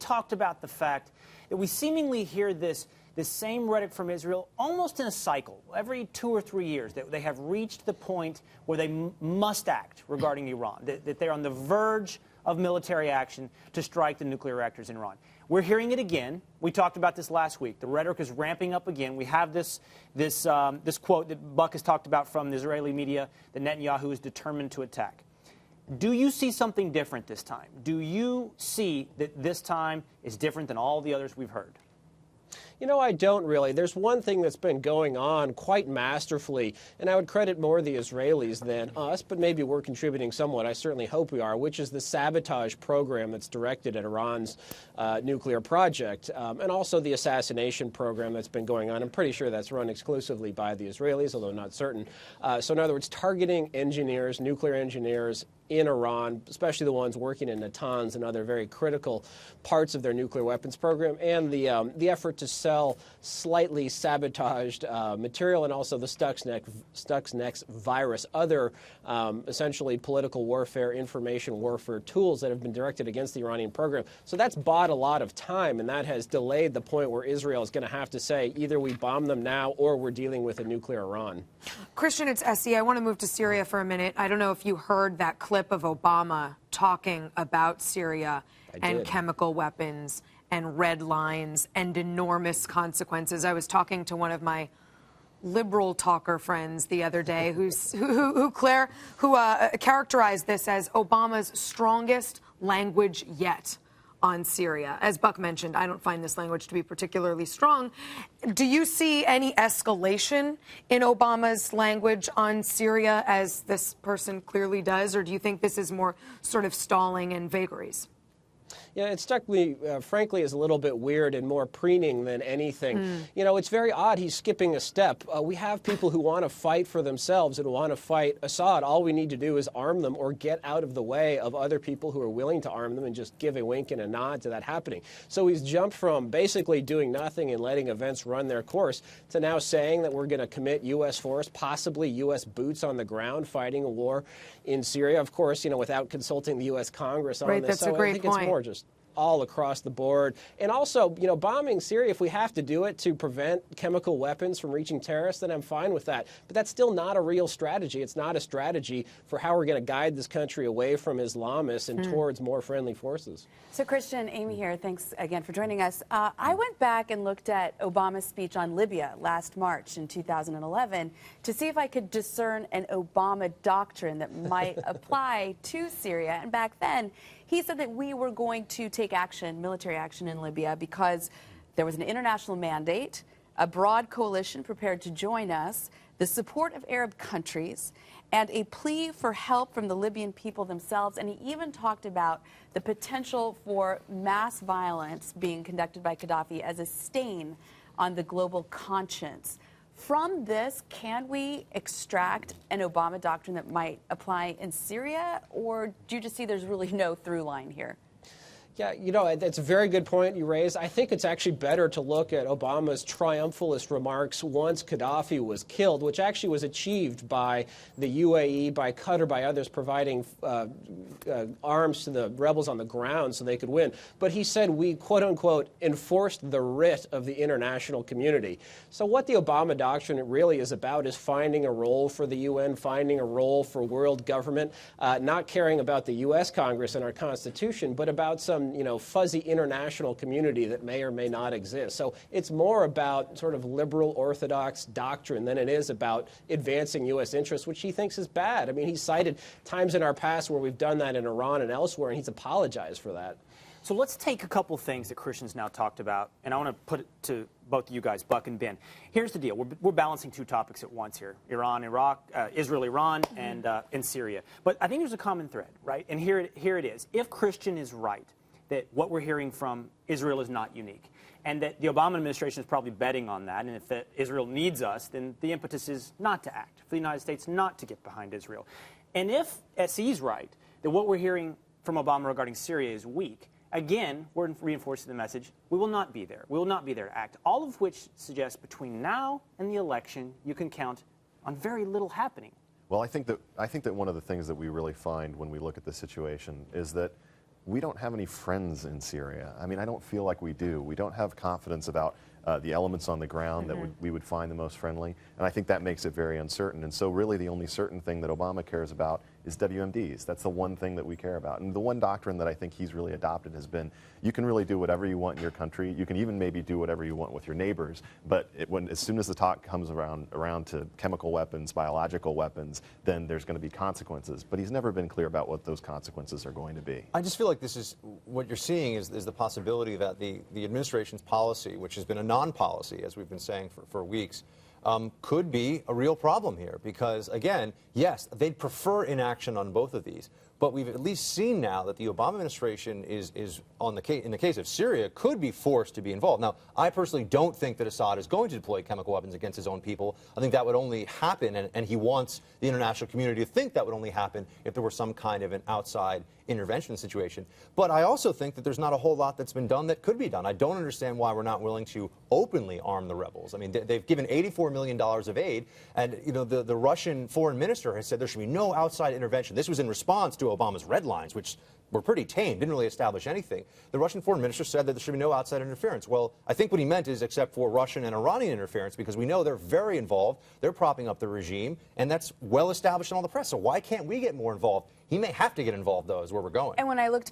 talked about the fact that we seemingly hear this same rhetoric from Israel almost in a cycle. Every 2 or 3 years that they have reached the point where they must act regarding Iran, that they're on the verge of military action to strike the nuclear reactors in Iran. We're hearing it again. We talked about this last week. The rhetoric is ramping up again. We have this quote that Buck has talked about from the Israeli media that Netanyahu is determined to attack. Do you see something different this time? Do you see that this time is different than all the others we've heard? You know, I don't really. There's one thing that's been going on quite masterfully, and I would credit more the Israelis than us, but maybe we're contributing somewhat. I certainly hope we are, which is the sabotage program that's directed at Iran's nuclear project, and also the assassination program that's been going on. I'm pretty sure that's run exclusively by the Israelis, although not certain. So in other words, targeting engineers, nuclear engineers in Iran, especially the ones working in Natanz and other very critical parts of their nuclear weapons program, and the effort to sell slightly sabotaged material, and also the Stuxnet virus, other essentially political warfare, information warfare tools that have been directed against the Iranian program. So that's bought a lot of time, and that has delayed the point where Israel is going to have to say either we bomb them now or we're dealing with a nuclear Iran. Christian, it's Essie. I want to move to Syria for a minute. I don't know if you heard that clip of Obama talking about Syria and chemical weapons and red lines and enormous consequences. I was talking to one of my liberal talker friends the other day who characterized this as Obama's strongest language yet on Syria. As Buck mentioned, I don't find this language to be particularly strong. Do you see any escalation in Obama's language on Syria, as this person clearly does, or do you think this is more sort of stalling and vagaries? Yeah, it struck me, frankly, as a little bit weird and more preening than anything. You know, it's very odd he's skipping a step. We have people who want to fight for themselves and want to fight Assad. All we need to do is arm them or get out of the way of other people who are willing to arm them and just give a wink and a nod to that happening. So he's jumped from basically doing nothing and letting events run their course to now saying that we're going to commit U.S. force, possibly U.S. boots on the ground fighting a war in Syria. Of course, you know, without consulting the U.S. Congress on this. That's a great point. It's more just all across the board. And also, you know, bombing Syria, if we have to do it to prevent chemical weapons from reaching terrorists, then I'm fine with that. But that's still not a real strategy. It's not a strategy for how we're going to guide this country away from Islamists and towards more friendly forces. So, Christian, Amy here. Thanks again for joining us. I went back and looked at Obama's speech on Libya last March in 2011 to see if I could discern an Obama doctrine that might apply to Syria. And back then, he said that we were going to take action, military action in Libya, because there was an international mandate, a broad coalition prepared to join us, the support of Arab countries, and a plea for help from the Libyan people themselves. And he even talked about the potential for mass violence being conducted by Gaddafi as a stain on the global conscience. From this, can we extract an Obama doctrine that might apply in Syria, or do you just see there's really no through line here? Yeah, you know, that's a very good point you raised. I think it's actually better to look at Obama's triumphalist remarks once Gaddafi was killed, which actually was achieved by the UAE, by Qatar, by others providing arms to the rebels on the ground so they could win. But he said we, quote unquote, enforced the writ of the international community. So what the Obama doctrine really is about is finding a role for the UN, finding a role for world government, not caring about the U.S. Congress and our Constitution, but about some fuzzy international community that may or may not exist. So it's more about sort of liberal orthodox doctrine than it is about advancing U.S. interests, which he thinks is bad. I mean, he cited times in our past where we've done that in Iran and elsewhere, and he's apologized for that. So let's take a couple things that Christian's now talked about, and I want to put it to both of you guys, Buck and Ben. Here's the deal. We're balancing two topics at once here: Iran, Iraq, Israel, Iran, and Syria. But I think there's a common thread, right? And here it is. If Christian is right, that what we're hearing from Israel is not unique, and that the Obama administration is probably betting on that, and if Israel needs us, then the impetus is not to act, for the United States not to get behind Israel. And if SE's right, that what we're hearing from Obama regarding Syria is weak, again, we're reinforcing the message, we will not be there. We will not be there to act, all of which suggests between now and the election, you can count on very little happening. Well, I think that one of the things that we really find when we look at the situation is that we don't have any friends in Syria. I mean, I don't feel like we do. We don't have confidence about the elements on the ground that we would find the most friendly, and I think that makes it very uncertain. And so really the only certain thing that Obama cares about is WMDs. That's the one thing that we care about. And the one doctrine that I think he's really adopted has been, you can really do whatever you want in your country. You can even maybe do whatever you want with your neighbors, but as soon as the talk comes around to chemical weapons, biological weapons, then there's going to be consequences. But he's never been clear about what those consequences are going to be. I just feel like this is, what you're seeing is the possibility that the administration's policy, which has been a non-policy, as we've been saying for weeks, could be a real problem here because, again, yes, they'd prefer inaction on both of these, but we've at least seen now that the Obama administration is in the case of Syria, could be forced to be involved. Now, I personally don't think that Assad is going to deploy chemical weapons against his own people. I think that would only happen, and he wants the international community to think that would only happen if there were some kind of an outside intervention situation. But I also think that there's not a whole lot that's been done that could be done. I don't understand why we're not willing to openly arm the rebels. I mean, they've given $84 million of aid, and the Russian foreign minister has said there should be no outside intervention. This was in response to Obama's red lines, which were pretty tame, didn't really establish anything. The Russian foreign minister said that there should be no outside interference. Well, I think what he meant is except for Russian and Iranian interference, because we know they're very involved, they're propping up the regime, and that's well established in all the press. So why can't we get more involved? He may have to get involved, though, is where we're going. And when I looked